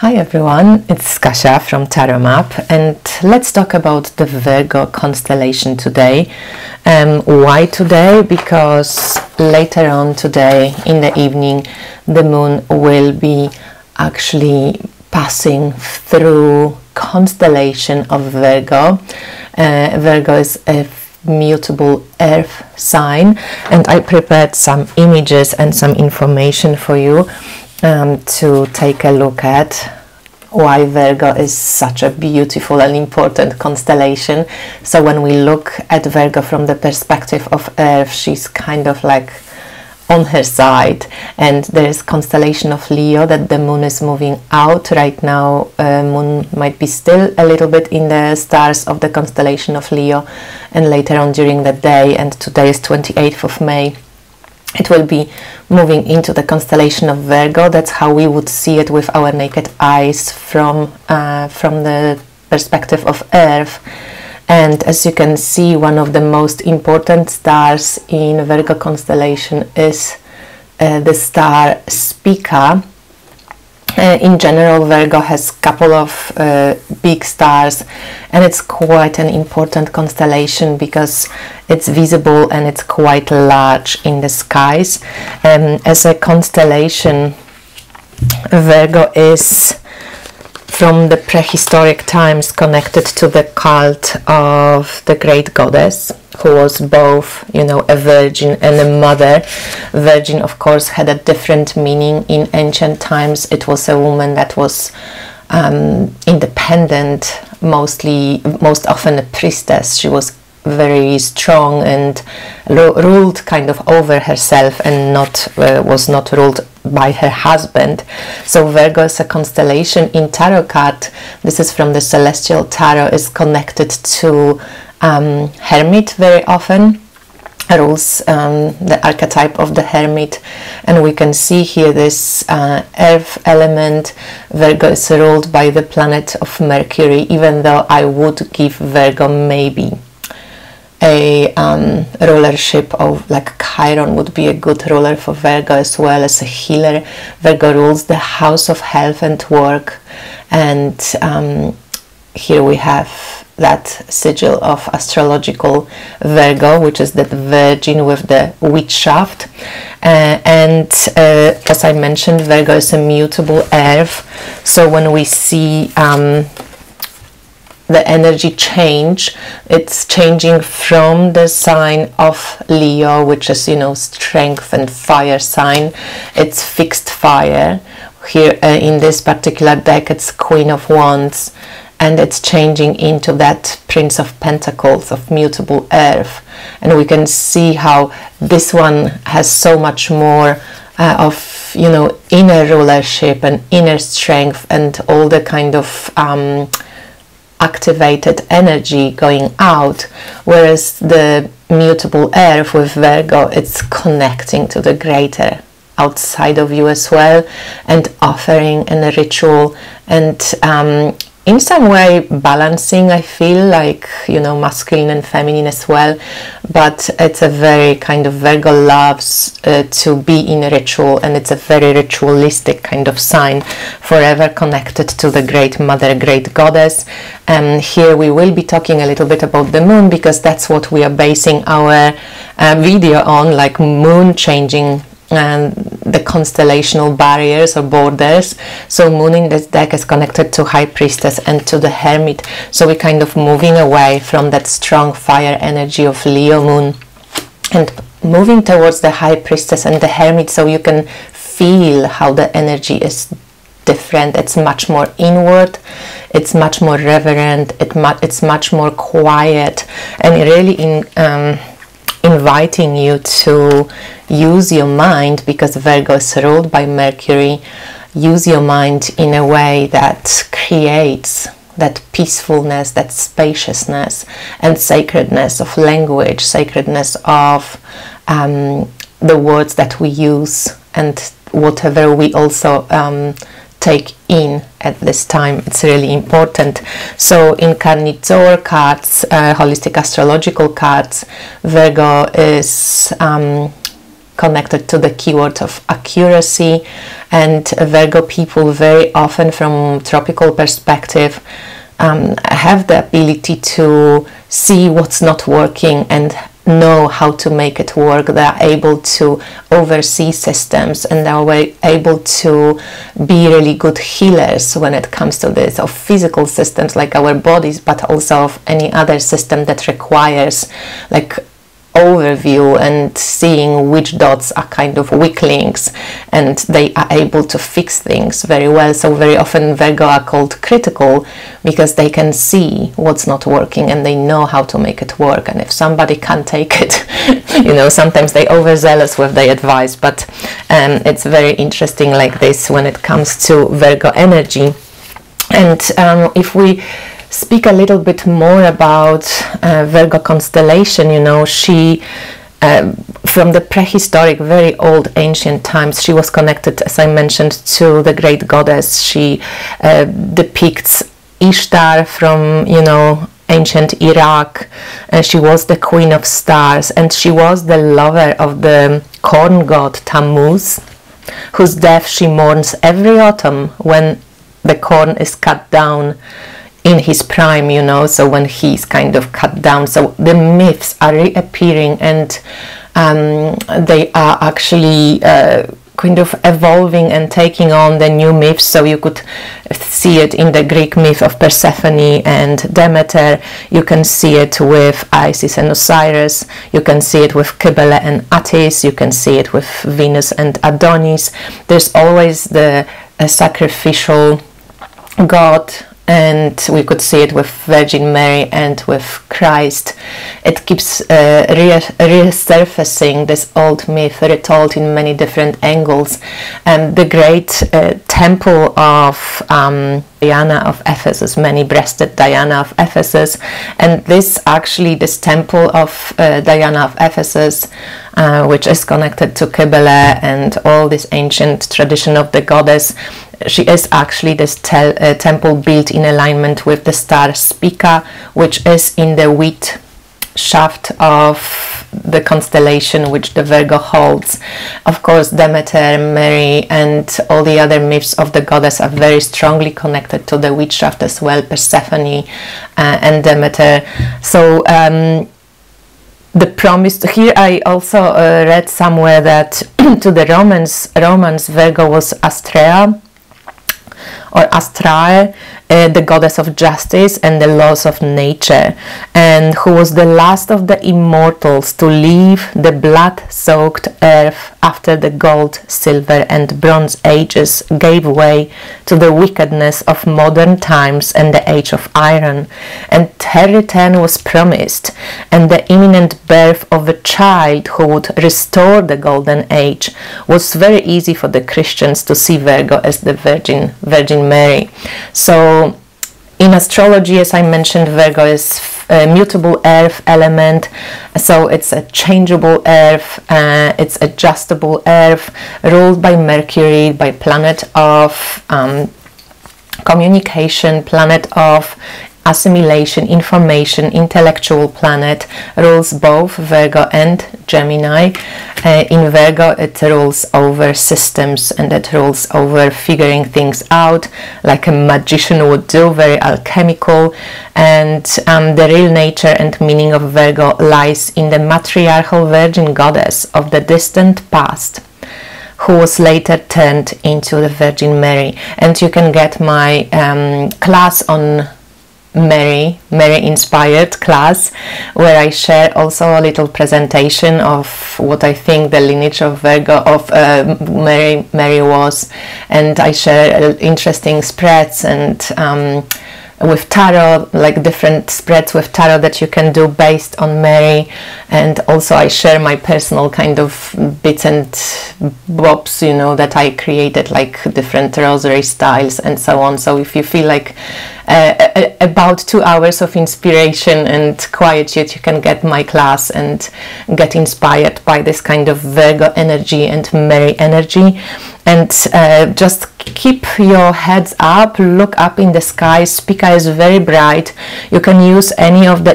Hi everyone, it's Kasia from Tarot Map, and let's talk about the Virgo constellation today. Why today? Because later on today in the evening the moon will be actually passing through constellation of Virgo. Virgo is a mutable earth sign, and I prepared some images and some information for you to take a look at why Virgo is such a beautiful and important constellation. So when we look at Virgo from the perspective of Earth, she's kind of like on her side, and there is constellation of Leo that the moon is moving out right now. Moon might be still a little bit in the stars of the constellation of Leo, and later on during the day, and today is 28th of May, it will be moving into the constellation of Virgo. That's how we would see it with our naked eyes from the perspective of Earth. And as you can see, one of the most important stars in Virgo constellation is the star Spica. In general, Virgo has a couple of big stars, and it's quite an important constellation because it's visible and it's quite large in the skies. As a constellation, Virgo is from the prehistoric times connected to the cult of the great goddess, who was both, you know, a virgin and a mother. Virgin, of course, had a different meaning in ancient times. It was a woman that was independent, most often a priestess. She was very strong and ruled kind of over herself, and was not ruled by her husband. So Virgo is a constellation in tarot card. This is from the Celestial Tarot, is connected to Hermit very often, rules the archetype of the Hermit, and we can see here this earth element. Virgo is ruled by the planet of Mercury, even though I would give Virgo maybe a rulership of, like, Chiron would be a good ruler for Virgo as well as a healer. Virgo rules the house of health and work, and here we have that sigil of astrological Virgo, which is that virgin with the witch shaft. And as I mentioned, Virgo is a mutable earth, so when we see the energy change, it's changing from the sign of Leo, which is, you know, strength and fire sign. It's fixed fire. Here in this particular deck, it's Queen of Wands, and it's changing into that Prince of Pentacles, of mutable earth. And we can see how this one has so much more of, you know, inner rulership and inner strength and all the kind of activated energy going out, whereas the mutable earth with Virgo, it's connecting to the greater outside of you as well, and offering a ritual, and in some way balancing, I feel like, you know, masculine and feminine as well. But it's a very kind of, Virgo loves to be in a ritual, and it's a very ritualistic kind of sign, forever connected to the great mother, great goddess. And here we will be talking a little bit about the moon, because that's what we are basing our video on, like moon changing and the constellational barriers or borders. So moon in this deck is connected to High Priestess and to the Hermit, so we're kind of moving away from that strong fire energy of Leo moon and moving towards the High Priestess and the Hermit, so you can feel how the energy is different. It's much more inward, it's much more reverent, it's much more quiet, and really inviting you to use your mind, because Virgo is ruled by Mercury. Use your mind in a way that creates that peacefulness, that spaciousness and sacredness of language, sacredness of the words that we use, and whatever we also take in at this time. It's really important. So in Carnivore cards, holistic astrological cards, Virgo is connected to the keyword of accuracy. And Virgo people very often, from tropical perspective, have the ability to see what's not working and know how to make it work. They are able to oversee systems, and they are able to be really good healers when it comes to this, of physical systems like our bodies, but also of any other system that requires like overview and seeing which dots are kind of weak links, and they are able to fix things very well. So very often Virgo are called critical because they can see what's not working and they know how to make it work. And if somebody can't take it, you know, sometimes they overzealous with their advice, but it's very interesting like this when it comes to Virgo energy. And if we speak a little bit more about Virgo constellation, you know, she from the prehistoric, very old, ancient times, she was connected, as I mentioned, to the great goddess. She depicts Ishtar from, you know, ancient Iraq. She was the queen of stars, and she was the lover of the corn god Tammuz, whose death she mourns every autumn when the corn is cut down in his prime, you know, so when he's kind of cut down. So the myths are reappearing, and they are actually kind of evolving and taking on the new myths. So you could see it in the Greek myth of Persephone and Demeter. You can see it with Isis and Osiris. You can see it with Cybele and Attis. You can see it with Venus and Adonis. There's always the sacrificial god, and we could see it with Virgin Mary and with Christ. It keeps resurfacing this old myth, retold in many different angles. The great temple of Diana of Ephesus, many-breasted Diana of Ephesus, and this temple of Diana of Ephesus, which is connected to Cybele and all this ancient tradition of the goddess, she is actually this temple built in alignment with the star Spica, which is in the wheat shaft of the constellation which the Virgo holds. Of course, Demeter, Mary, and all the other myths of the goddess are very strongly connected to the wheat shaft as well, Persephone and Demeter. So the promise here, I also read somewhere that to the Romans, Virgo was Astrea, or Astrae, the goddess of justice and the laws of nature, and who was the last of the immortals to leave the blood-soaked earth after the gold, silver and bronze ages gave way to the wickedness of modern times and the age of iron. And her return was promised, and the imminent birth of a child who would restore the golden age. Was very easy for the Christians to see Virgo as the Virgin Mary. So in astrology, as I mentioned, Virgo is a mutable earth element, so it's a changeable earth, it's adjustable earth, ruled by Mercury, by planet of communication, planet of assimilation, information, intellectual planet, rules both Virgo and Gemini. In Virgo, it rules over systems, and it rules over figuring things out like a magician would do, very alchemical. And the real nature and meaning of Virgo lies in the matriarchal virgin goddess of the distant past, who was later turned into the Virgin Mary. And you can get my class on Mary inspired class, where I share also a little presentation of what I think the lineage of Virgo of Mary was, and I share interesting spreads and with tarot, like different spreads with tarot that you can do based on Mary. And also I share my personal kind of bits and bobs, you know, that I created, like different rosary styles and so on. So if you feel like about 2 hours of inspiration and quietude, you can get my class and get inspired by this kind of Virgo energy and Mary energy. And just keep your heads up, look up in the sky. Spica is very bright. You can use any of the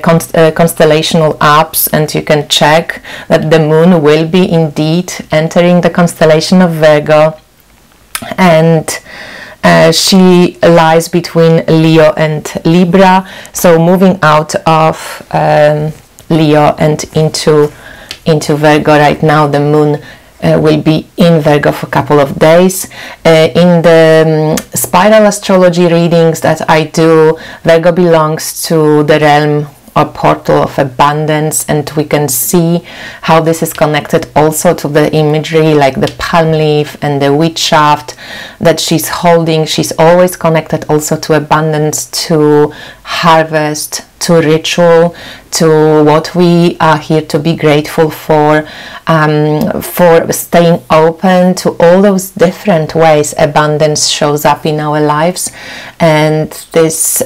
constellational apps, and you can check that the moon will be indeed entering the constellation of Virgo, and she lies between Leo and Libra, so moving out of Leo and into Virgo right now. The moon will be in Virgo for a couple of days. In the spiral astrology readings that I do, Virgo belongs to the realm or portal of abundance, and we can see how this is connected also to the imagery like the palm leaf and the wheat shaft that she's holding. She's always connected also to abundance, to harvest, to ritual, to what we are here to be grateful for staying open to all those different ways abundance shows up in our lives. And this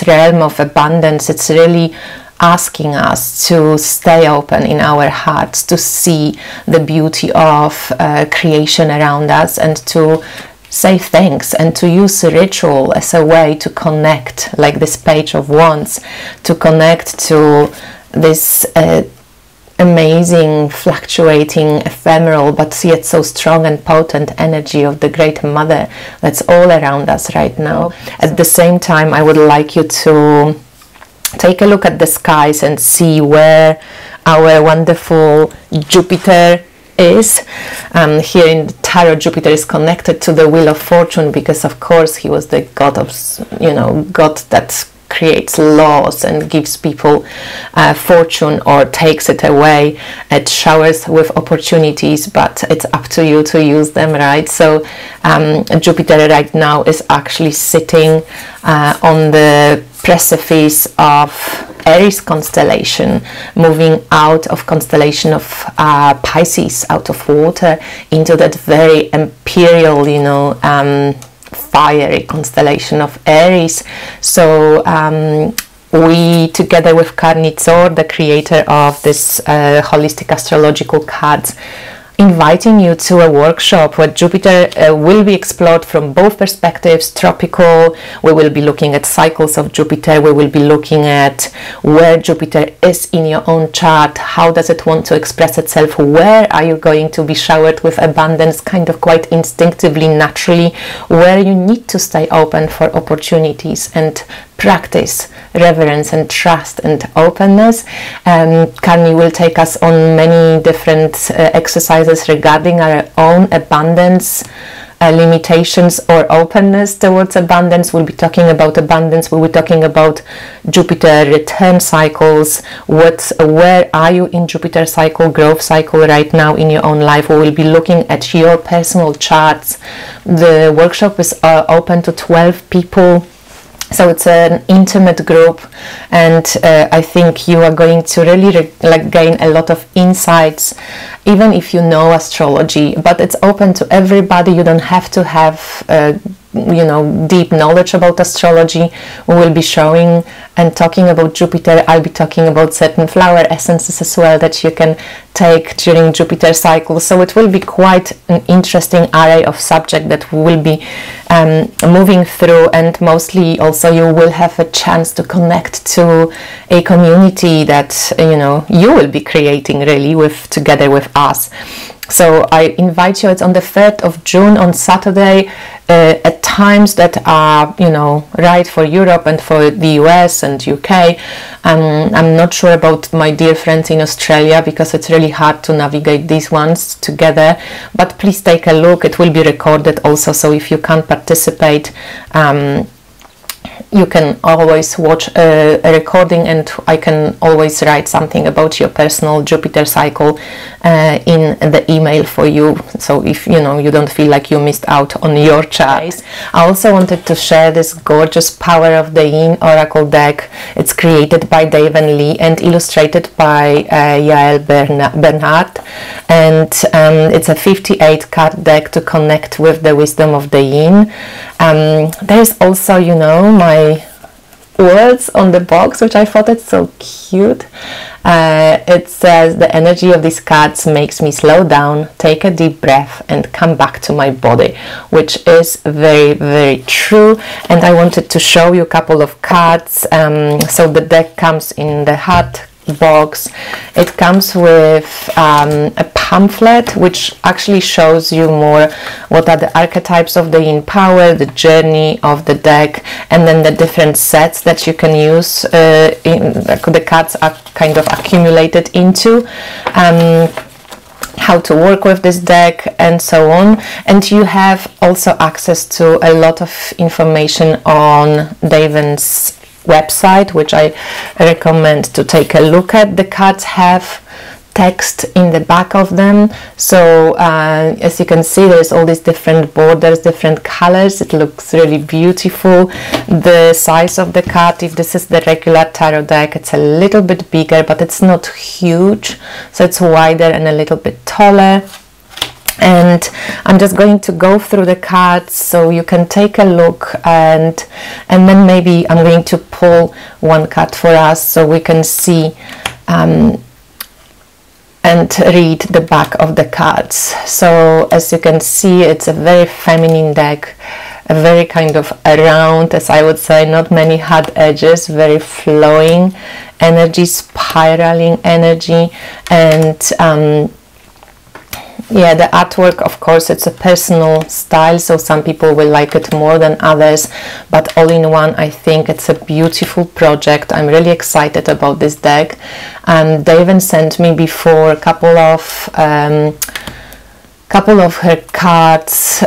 realm of abundance, it's really asking us to stay open in our hearts, to see the beauty of creation around us, and to say thanks, and to use ritual as a way to connect, like this Page of Wands, to connect to this amazing, fluctuating, ephemeral, but yet so strong and potent energy of the Great Mother that's all around us right now. At the same time, I would like you to take a look at the skies and see where our wonderful Jupiter is. Here in the tarot, Jupiter is connected to the Wheel of Fortune because, of course, he was the god of, god that creates laws and gives people fortune or takes it away. It showers with opportunities, but it's up to you to use them, right? So Jupiter right now is actually sitting on the precipice of Aries constellation, moving out of constellation of Pisces, out of water, into that very imperial, fiery constellation of Aries. So we, together with Karnitsor, the creator of this holistic astrological cards, inviting you to a workshop where Jupiter will be explored from both perspectives. Tropical, we will be looking at cycles of Jupiter, we will be looking at where Jupiter is in your own chart, how does it want to express itself, where are you going to be showered with abundance, kind of quite instinctively, naturally, where you need to stay open for opportunities and practice reverence and trust and openness. Karni will take us on many different exercises regarding our own abundance, limitations or openness towards abundance. We'll be talking about abundance, we'll be talking about Jupiter return cycles, where are you in Jupiter cycle, growth cycle right now in your own life. We will be looking at your personal charts. The workshop is open to 12 people. So it's an intimate group, and I think you are going to really gain a lot of insights, even if you know astrology. But it's open to everybody. You don't have to have deep knowledge about astrology. We will be showing and talking about Jupiter. I'll be talking about certain flower essences as well that you can take during Jupiter cycle. So it will be quite an interesting array of subject that we will be moving through, and mostly also you will have a chance to connect to a community that you will be creating really together with us. So I invite you. It's on the 3rd of June on Saturday, at times that are right for Europe and for the US and UK. I'm not sure about my dear friends in Australia because it's really hard to navigate these ones together, but please take a look. It will be recorded also, so if you can't participate, you can always watch a recording, and I can always write something about your personal Jupiter cycle in the email for you, so if you don't feel like you missed out on your chart. I also wanted to share this gorgeous Power of the Yin Oracle deck. It's created by Dave and Lee and illustrated by Yael Bernhardt, and it's a 58 card deck to connect with the wisdom of the Yin. There's also, you know, my words on the box, which I thought it's so cute. It says, the energy of these cards makes me slow down, take a deep breath and come back to my body, which is very, very true. And I wanted to show you a couple of cards. So the deck comes in the hard box. It comes with a pamphlet which actually shows you more what are the archetypes of the yin power, the journey of the deck, and then the different sets that you can use. The cards are kind of accumulated into how to work with this deck and so on. And you have also access to a lot of information on Daven's website, which I recommend to take a look at. The cards have text in the back of them, so as you can see, there's all these different borders, different colors. It looks really beautiful. The size of the card, if this is the regular tarot deck, it's a little bit bigger, but it's not huge, so it's wider and a little bit taller. And I'm just going to go through the cards so you can take a look, and then maybe I'm going to pull one card for us so we can see and read the back of the cards. So as you can see, it's a very feminine deck, a very kind of round, as I would say, not many hard edges, very flowing energy, spiraling energy. And yeah, the artwork, of course, it's a personal style, so some people will like it more than others, but all in one, I think it's a beautiful project. I'm really excited about this deck. Daven sent me before a couple of her cards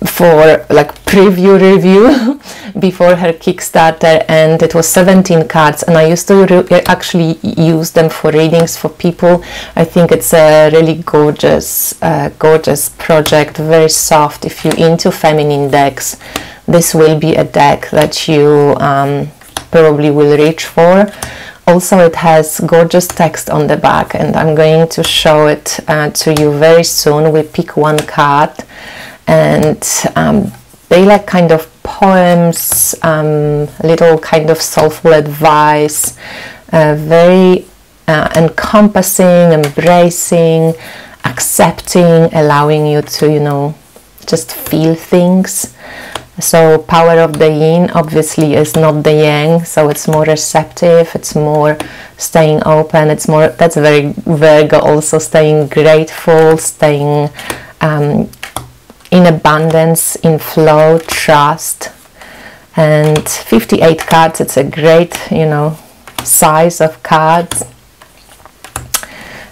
for like preview review before her Kickstarter, and it was 17 cards, and I used to actually use them for readings for people. I think it's a really gorgeous gorgeous project, very soft. If you're into feminine decks, this will be a deck that you probably will reach for. Also, it has gorgeous text on the back, and I'm going to show it to you very soon. We pick one card, and they like kind of poems, little kind of soulful advice, very encompassing, embracing, accepting, allowing you to, you know, just feel things. So power of the yin obviously is not the yang, so it's more receptive, it's more staying open, it's more, that's very Virgo also, staying grateful, staying in abundance, in flow, trust. And 58 cards, it's a great, you know, size of cards.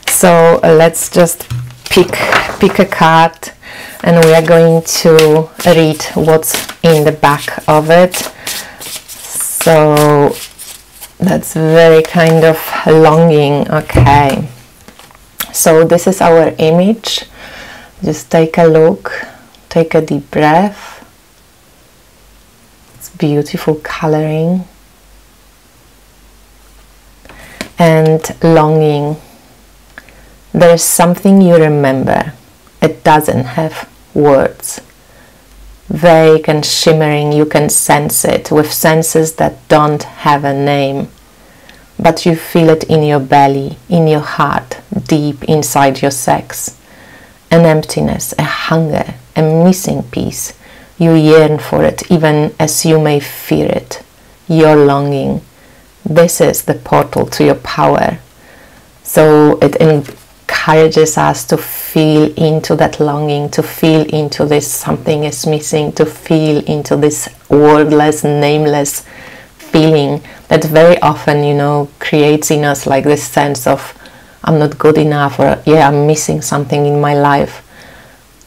So let's just pick a card, and we are going to read what's in the back of it. So that's very kind of longing. Okay, so this is our image. Just take a look, take a deep breath. It's beautiful coloring. And longing. There's something you remember. It doesn't have words. Vague and shimmering, you can sense it with senses that don't have a name. But you feel it in your belly, in your heart, deep inside your sex. An emptiness, a hunger, a missing piece. You yearn for it, even as you may fear it. Your longing. This is the portal to your power. So it encourages us to feel into that longing, to feel into this something is missing, to feel into this wordless, nameless feeling that very often, you know, creates in us like this sense of I'm not good enough, or yeah, I'm missing something in my life.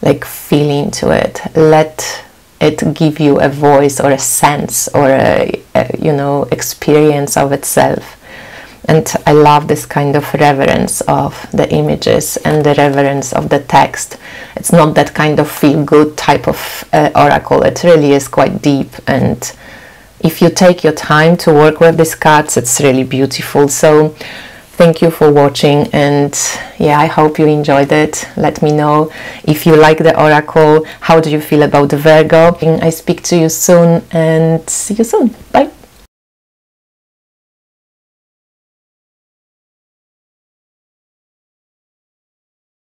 Like, feel into it. Let it give you a voice or a sense or a you know, experience of itself. And I love this kind of reverence of the images and the reverence of the text. It's not that kind of feel-good type of oracle. It really is quite deep, and if you take your time to work with these cards, it's really beautiful. So Thank you for watching, and yeah, I hope you enjoyed it. Let me know if you like the oracle. How do you feel about the Virgo? I speak to you soon, and see you soon. Bye.